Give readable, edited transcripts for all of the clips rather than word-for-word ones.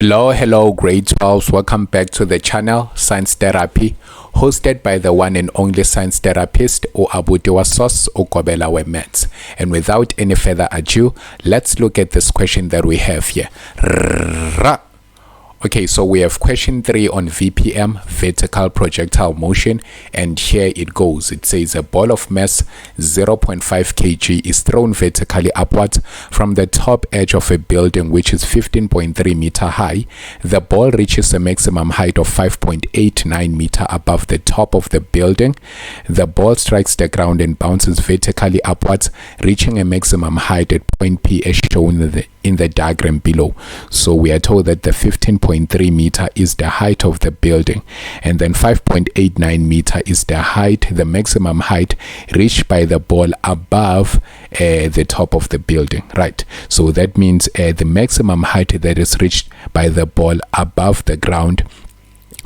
Hello grade 12s, welcome back to the channel Science Therapy, hosted by the one and only science therapist Abuti Sos Okobela Maths. And without any further ado, let's look at this question that we have here. Okay, so we have question 3 on VPM, vertical projectile motion, and here it goes. It says a ball of mass 0.5 kg is thrown vertically upwards from the top edge of a building which is 15.3 meter high. The ball reaches a maximum height of 5.89 meter above the top of the building. The ball strikes the ground and bounces vertically upwards, reaching a maximum height at point P as shown in the diagram below. So we are told that the 15.3 meter is the height of the building, and then 5.89 meter is the maximum height reached by the ball above the top of the building, right? So that means the maximum height that is reached by the ball above the ground,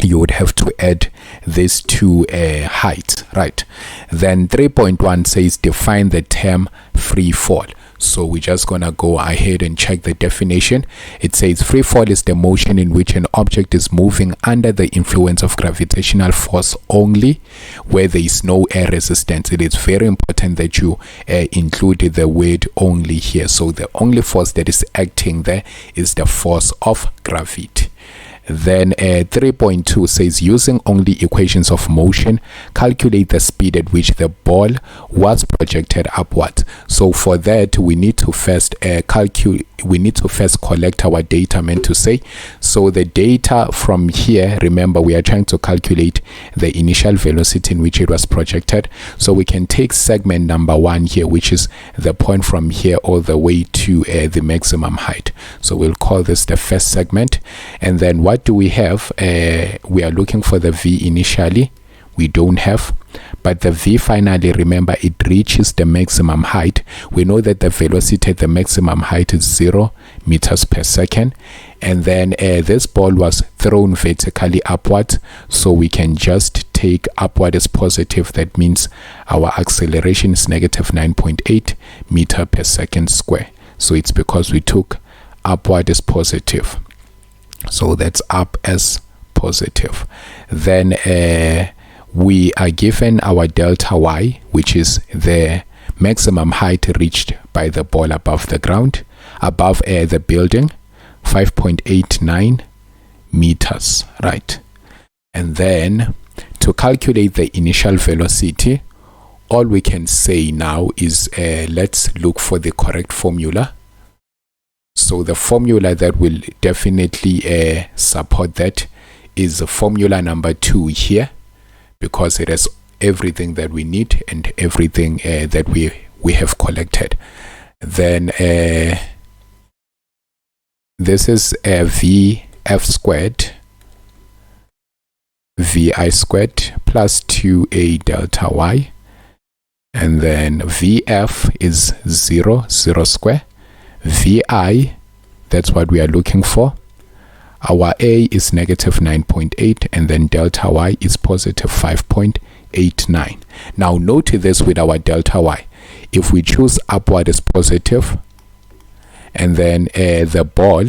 you would have to add these two heights, right? Then 3.1 says define the term free fall. So we're just gonna go ahead and check the definition. It says free fall is the motion in which an object is moving under the influence of gravitational force only, where there is no air resistance. It is very important that you include the word only here. So the only force that is acting there is the force of gravity. Then 3.2 says using only equations of motion, calculate the speed at which the ball was projected upward. So for that we need to first collect our data, meant to say. So the data from here, remember we are trying to calculate the initial velocity in which it was projected. So we can take segment number 1 here, which is the point from here all the way to the maximum height. So we'll call this the first segment. And then what do we have? We are looking for the V initially. We don't have, but the V finally, remember, it reaches the maximum height. We know that the velocity at the maximum height is 0 meters per second, and then this ball was thrown vertically upwards, so we can just take upward as positive. That means our acceleration is negative 9.8 meter per second square. So it's because we took upward as positive. So that's up as positive. Then we are given our delta y, which is the maximum height reached by the ball above the ground, above the building, 5.89 meters, right? And then to calculate the initial velocity, all we can say now is let's look for the correct formula. So the formula that will definitely support that is formula number 2 here, because it has everything that we need and everything that we have collected. Then this is VF squared VI squared plus 2a delta y, and then VF is 0 square, VI, that's what we are looking for. Our A is negative 9.8, and then delta y is positive 5.89. Now note this with our delta y. If we choose upward as positive, and then the ball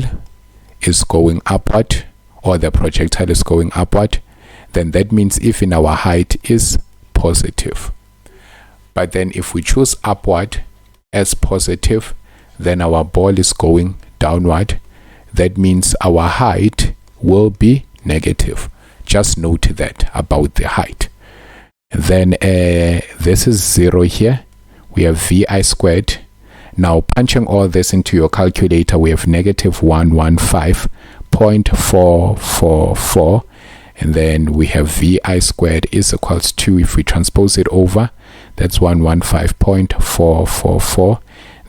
is going upward, or the projectile is going upward, then that means if in our height is positive. But then if we choose upward as positive, then our ball is going downward. That means our height will be negative. Just note that about the height. Then this is 0 here. We have VI squared. Now punching all this into your calculator, we have negative 115.444. And then we have VI squared is equals to, if we transpose it over, that's 115.444.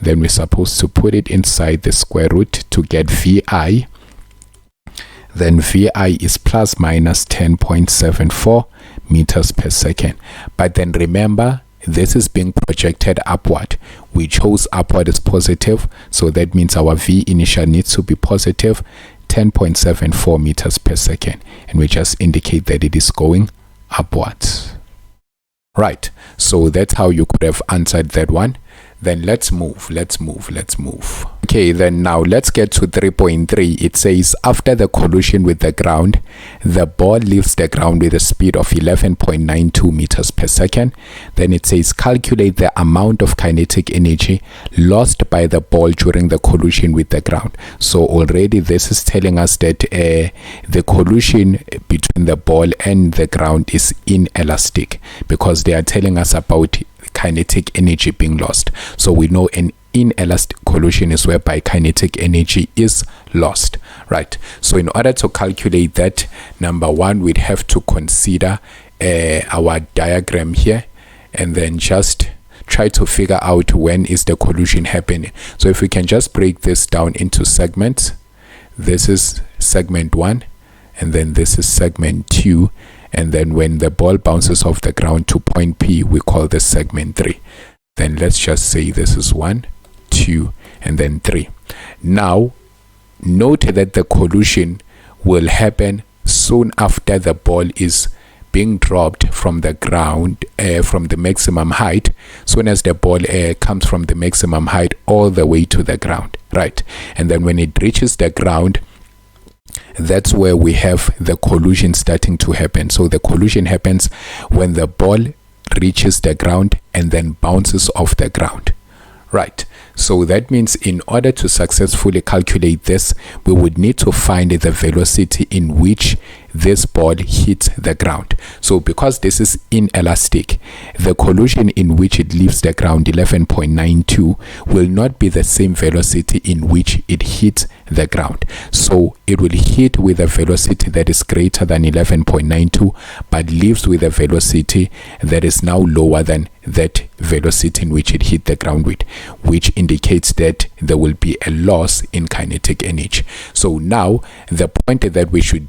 Then we're supposed to put it inside the square root to get VI. Then VI is plus minus 10.74 meters per second. But then remember, this is being projected upward. We chose upward as positive, so that means our V initial needs to be positive 10.74 meters per second. And we just indicate that it is going upwards. Right, so that's how you could have answered that one. Then let's move. Okay, then now let's get to 3.3. It says after the collision with the ground, the ball leaves the ground with a speed of 11.92 meters per second. Then it says calculate the amount of kinetic energy lost by the ball during the collision with the ground. So already this is telling us that the collision between the ball and the ground is inelastic, because they are telling us about kinetic energy being lost. So we know an inelastic collision is whereby kinetic energy is lost, right? So in order to calculate that, number one, we'd have to consider our diagram here, and then just try to figure out when is the collision happening. So if we can just break this down into segments, this is segment 1, and then this is segment 2, and then when the ball bounces off the ground to point P, we call this segment 3. Then let's just say this is 1, 2, and then 3. Now note that the collision will happen soon after the ball is being dropped from the ground, from the maximum height, soon as the ball comes from the maximum height all the way to the ground, right? And then when it reaches the ground, that's where we have the collision starting to happen. So the collision happens when the ball reaches the ground and then bounces off the ground, right? So that means in order to successfully calculate this, we would need to find the velocity in which this ball hits the ground. So because this is inelastic, the collision in which it leaves the ground, 11.92, will not be the same velocity in which it hits the ground. So it will hit with a velocity that is greater than 11.92, but leaves with a velocity that is now lower than that velocity in which it hit the ground with, which indicates that there will be a loss in kinetic energy. So now the point that we should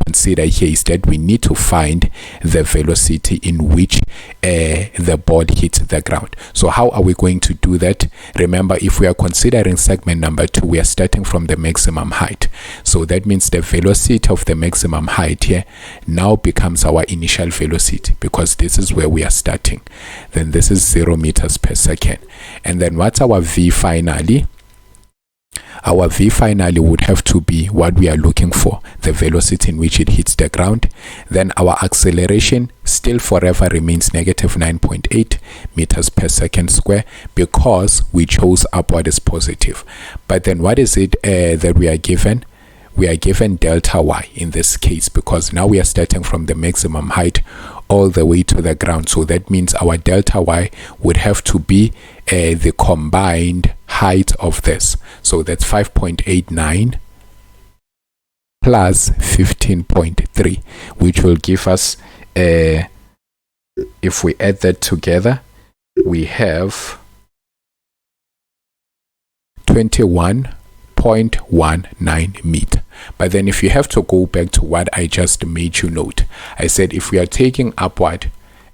consider here is that we need to find the velocity in which the ball hits the ground. So how are we going to do that? Remember, if we are considering segment number 2, we are starting from the maximum height. So that means the velocity of the maximum height here now becomes our initial velocity, because this is where we are starting. Then this is 0 meters per second. And then what's our V finally? Our V finally would have to be what we are looking for, the velocity in which it hits the ground. Then our acceleration still forever remains negative 9.8 meters per second square, because we chose upward as positive. But then what is it that we are given? We are given delta y in this case, because now we are starting from the maximum height all the way to the ground. So that means our delta y would have to be the combined height of this. So that's 5.89 plus 15.3, which will give us, if we add that together, we have 21.19 meter. But then if you have to go back to what I just made you note, I said if we are taking upward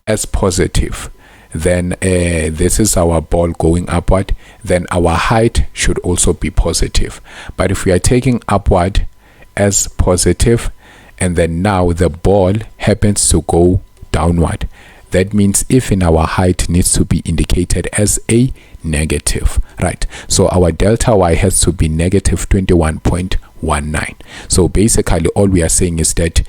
as positive, then this is our ball going upward, then our height should also be positive. But if we are taking upward as positive, and then now the ball happens to go downward, that means even our height needs to be indicated as a negative, right? So our delta y has to be negative 21.19. So basically all we are saying is that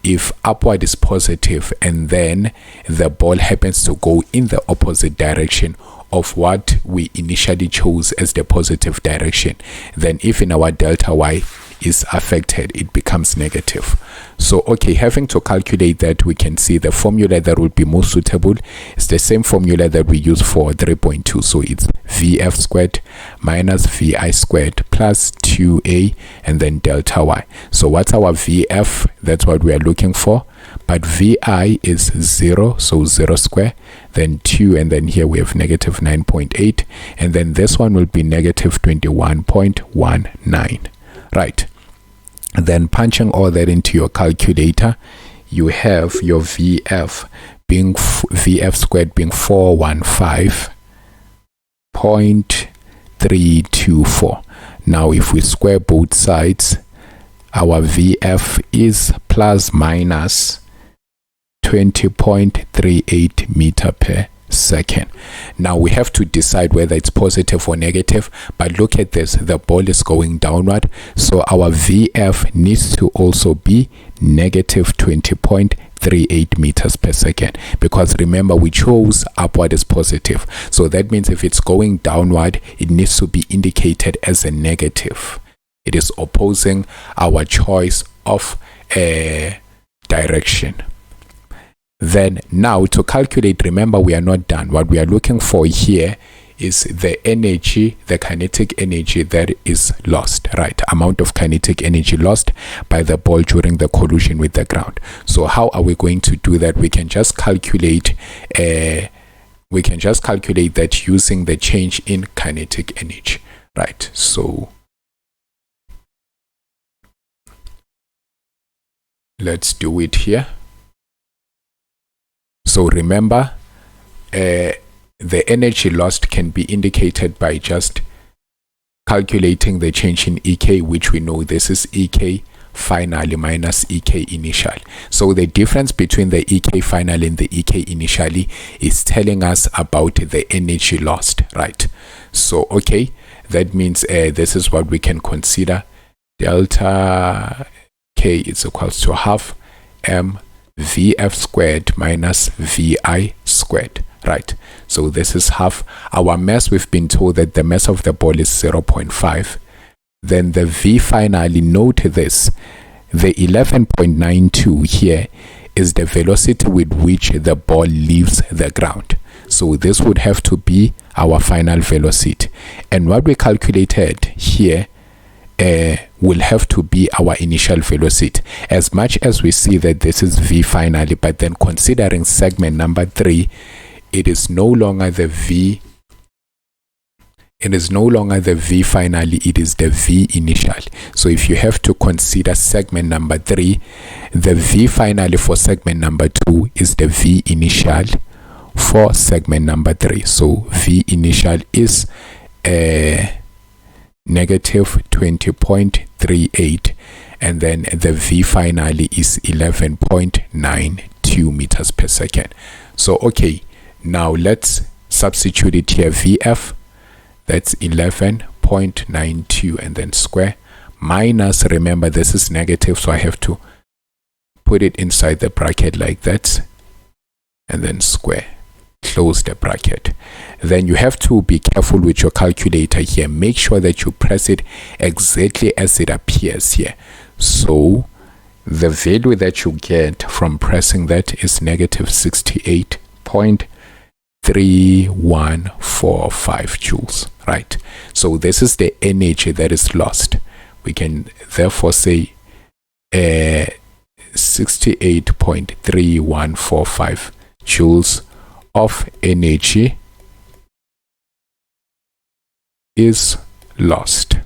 if upward is positive and then the ball happens to go in the opposite direction of what we initially chose as the positive direction, then if in our delta y is affected, it becomes negative. So okay, having to calculate that, we can see the formula that would be most suitable is the same formula that we use for 3.2. So it's vf squared minus vi squared plus 2a and then delta y. So what's our vf? That's what we are looking for. But vi is 0, so 0 square, then 2, and then here we have negative 9.8, and then this one will be negative 21.19, right? Then punching all that into your calculator, you have your vf being vf squared being 415.324. Now if we square both sides, our vf is plus minus 20.38 meter per second. Now we have to decide whether it's positive or negative, but look at this, the ball is going downward, so our VF needs to also be negative 20.38 meters per second, because remember we chose upward as positive, so that means if it's going downward it needs to be indicated as a negative. It is opposing our choice of a direction. Then now to calculate, remember we are not done. What we are looking for here is the energy, the kinetic energy that is lost, right? Amount of kinetic energy lost by the ball during the collision with the ground. So how are we going to do that? We can just calculate that using the change in kinetic energy, right? So let's do it here. So remember, the energy lost can be indicated by just calculating the change in EK, which we know this is EK final minus EK initial. So the difference between the EK final and the EK initially is telling us about the energy lost, right? So okay, that means this is what we can consider. Delta K is equals to half m VF squared minus VI squared, right? So this is half. Our mass, we've been told that the mass of the ball is 0.5. Then the V finally, note this, the 11.92 here is the velocity with which the ball leaves the ground. So this would have to be our final velocity. And what we calculated here will have to be our initial velocity, as much as we see that this is V finally, but then considering segment number 3, it is no longer the V finally, it is the V initial. So if you have to consider segment number 3, the V finally for segment number 2 is the V initial for segment number 3. So V initial is negative 20.38, and then the V finally is 11.92 meters per second. So okay, now let's substitute it here. VF, that's 11.92, and then square minus, remember this is negative, so I have to put it inside the bracket like that, and then square, close the bracket. Then you have to be careful with your calculator here. Make sure that you press it exactly as it appears here. So the value that you get from pressing that is negative 68.3145 joules, right? So this is the energy that is lost. We can therefore say 68.3145 joules of energy is lost.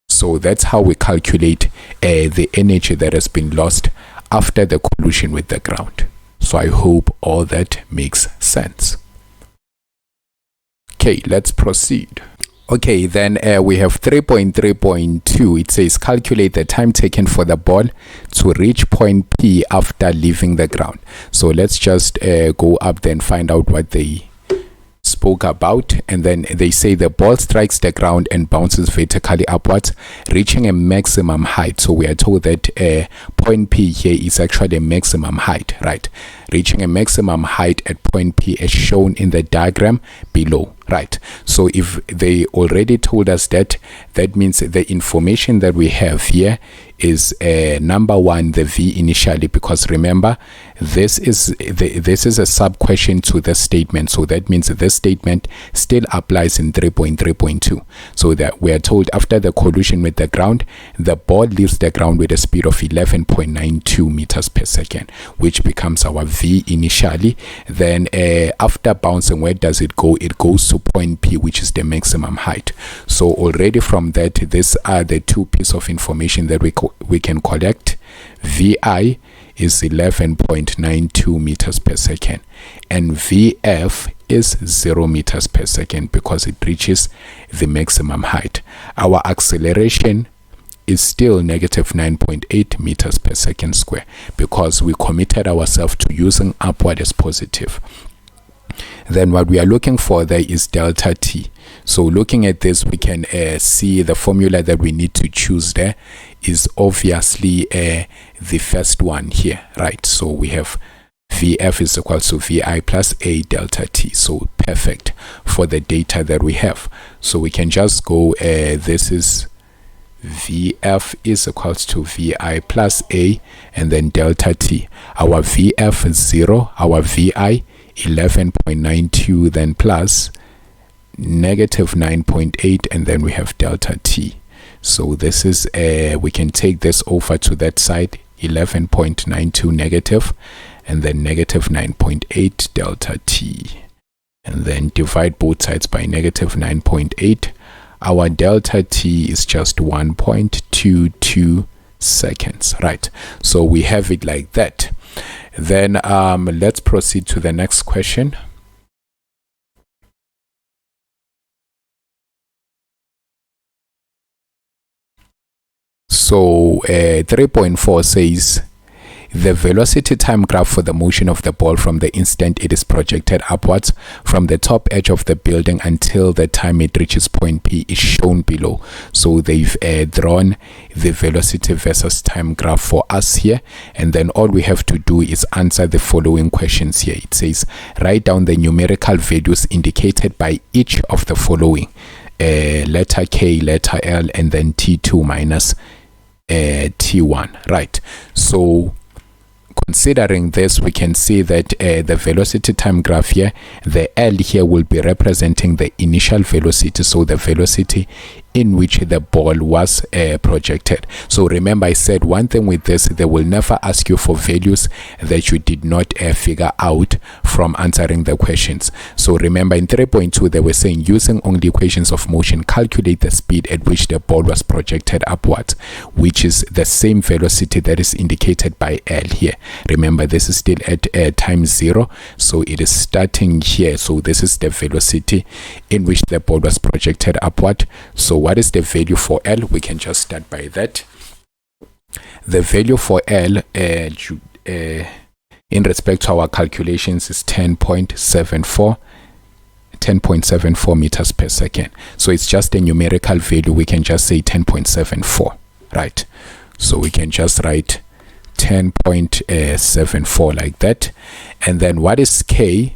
So that's how we calculate the energy that has been lost after the collision with the ground. So I hope all that makes sense. Okay, let's proceed. Okay, then we have 3.3.2. It says calculate the time taken for the ball to reach point P after leaving the ground. So let's just go up there and find out what they spoke about. And then they say the ball strikes the ground and bounces vertically upwards, reaching a maximum height. So we are told that point P here is actually a maximum height, right? Reaching a maximum height at point P as shown in the diagram below, right? So if they already told us that, that means the information that we have here is number one, the V initially, because remember this is a sub question to the statement, so that means this statement still applies in 3.3.2. so that we are told after the collision with the ground, the ball leaves the ground with a speed of 11.92 meters per second, which becomes our V initially. Then after bouncing, where does it go? It goes to point P, which is the maximum height. So already from that, these are the two pieces of information that we can collect. VI is 11.92 meters per second, and VF is 0 meters per second because it reaches the maximum height. Our acceleration is still negative 9.8 meters per second square, because we committed ourselves to using upward as positive. Then what we are looking for there is delta t. So looking at this, we can see the formula that we need to choose there is obviously the first one here, right? So we have Vf is equal to Vi plus A delta t. So perfect for the data that we have. So we can just go, this is Vf is equal to Vi plus A, and then delta t. Our Vf is 0, our Vi 11.92, then plus negative 9.8, and then we have delta t. So this is we can take this over to that side, 11.92 negative, and then negative 9.8 delta t, and then divide both sides by negative 9.8. Our delta t is just 1.22 seconds, right? So we have it like that. Then let's proceed to the next question. So 3.4 says the velocity time graph for the motion of the ball from the instant it is projected upwards from the top edge of the building until the time it reaches point P is shown below. So they've drawn the velocity versus time graph for us here, and then all we have to do is answer the following questions here. It says write down the numerical values indicated by each of the following, letter K, letter L, and then T2 minus T1, right? So considering this, we can see that the velocity time graph here, the L here will be representing the initial velocity, so the velocity in which the ball was projected. So remember, I said one thing with this, they will never ask you for values that you did not figure out from answering the questions. So remember, in 3.2 they were saying using only equations of motion, calculate the speed at which the ball was projected upwards, which is the same velocity that is indicated by L here. Remember, this is still at time 0, so it is starting here. So this is the velocity in which the ball was projected upward. So what is the value for L? We can just start by that. The value for L in respect to our calculations is 10.74 meters per second. So it's just a numerical value. We can just say 10.74, right? So we can just write 10.74 like that. And then what is K?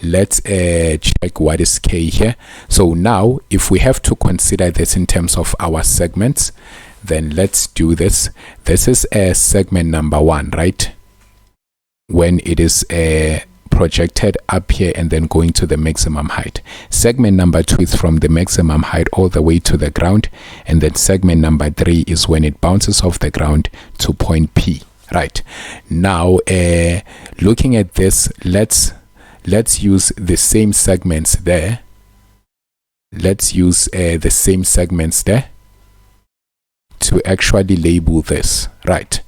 Let's check what is K here. So now if we have to consider this in terms of our segments, then let's do this. This is segment number 1, right? When it is projected up here and then going to the maximum height. Segment number 2 is from the maximum height all the way to the ground, and then segment number 3 is when it bounces off the ground to point P, right? Now looking at this, let's use the same segments there. Let's use the same segments there to actually label this, right?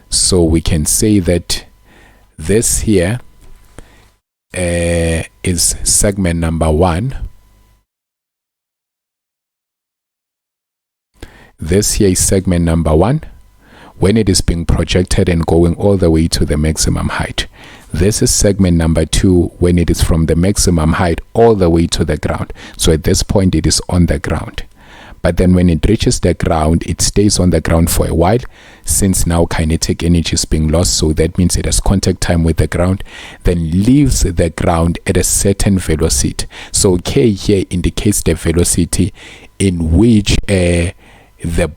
So we can say that this here is segment number 1. This here is segment number 1 when it is being projected and going all the way to the maximum height. This is segment number 2 when it is from the maximum height all the way to the ground. So at this point it is on the ground. But then when it reaches the ground, it stays on the ground for a while, since now kinetic energy is being lost. So that means it has contact time with the ground, then leaves the ground at a certain velocity. So K here indicates the velocity in which the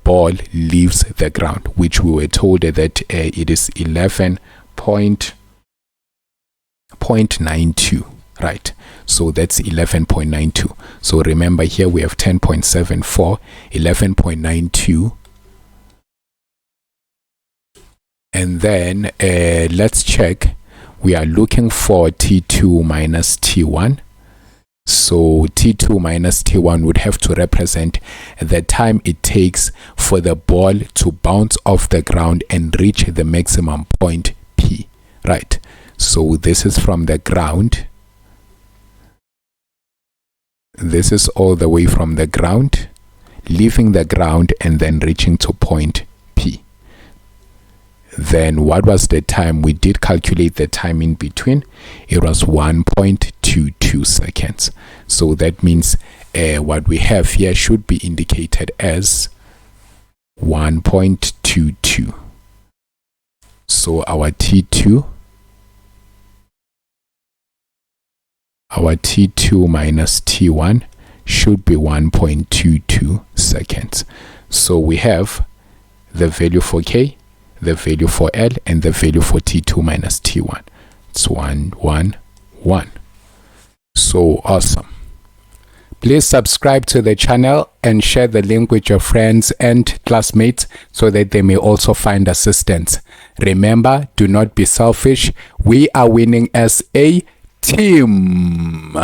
ball leaves the ground, which we were told that it is 11.92, right? So that's 11.92. So remember, here we have 10.74, 11.92, and then let's check. We are looking for T2 minus T1. So T2 minus T1 would have to represent the time it takes for the ball to bounce off the ground and reach the maximum point P, right? So this is from the ground. This is all the way from the ground. leaving the ground and then reaching to point P. Then what was the time? We did calculate the time in between. It was 1.22 seconds. So that means what we have here should be indicated as 1.22. So our T2 minus T1 should be 1.22 seconds. So we have the value for K, the value for L, and the value for T2 minus T1. It's 1, 1, 1. So awesome. Please subscribe to the channel and share the link with your friends and classmates so that they may also find assistance. Remember, do not be selfish. We are winning as a team.